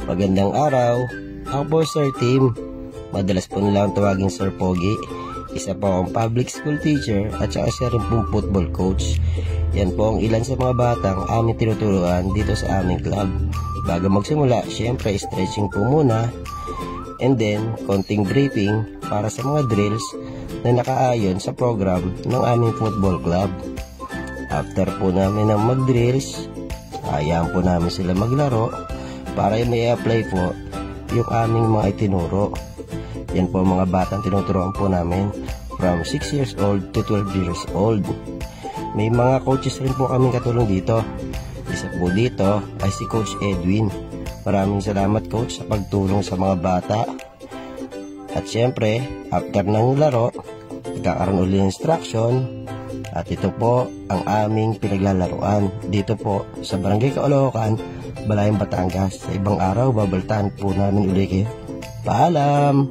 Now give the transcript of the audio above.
Magandang araw. Ako po Sir Tim. Madalas po nila ang tawaging Sir Pogi. Isa po akong public school teacher at saka siya rin pong football coach. Yan po ang ilan sa mga batang aming tinuturuan dito sa aming club. Bago magsimula, syempre stretching po muna. And then, konting briefing para sa mga drills na nakaayon sa program ng aming football club. After po namin ng mag-drills, hayaan po namin sila maglaro para may apply po yung aming mga itinuro. Yan po mga batang tinuturoan po namin from 6 years old to 12 years old. May mga coaches rin po kaming katulong dito. Isa po dito ay si Coach Edwin. Maraming salamat coach sa pagtulong sa mga bata. At syempre, after ng laro, magkakaroon ulit ng instruction. At ito po ang aming pinaglalaruan dito po sa Barangay Caloocan, Balayang, Batangas. Sa ibang araw, babaltaan po namin ulit kayo. Paalam!